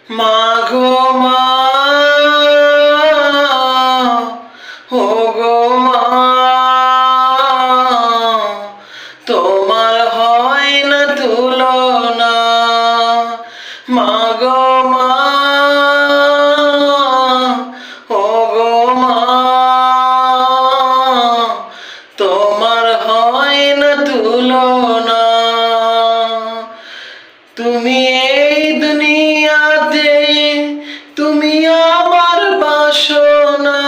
মাগো মা, ও গো মা, তোমার হয় না তুলনা। মাগো মা, ও গো মা, তোমার হয় না তুলনা। তুমি এই দুনিয়াতে, তুমি আমার বাসনা।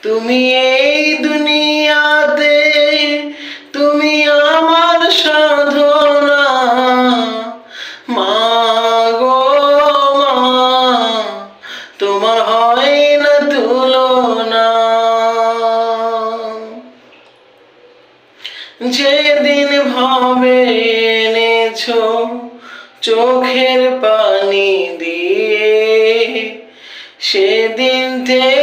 তুমি এই দুনিয়াতে, তুমি আমার সাধনা। মা গো মা, তোমার হয় না তুলনা। যেদিন ভবে এনেছো চোখের পানি দিয়ে, সেদিন থেকে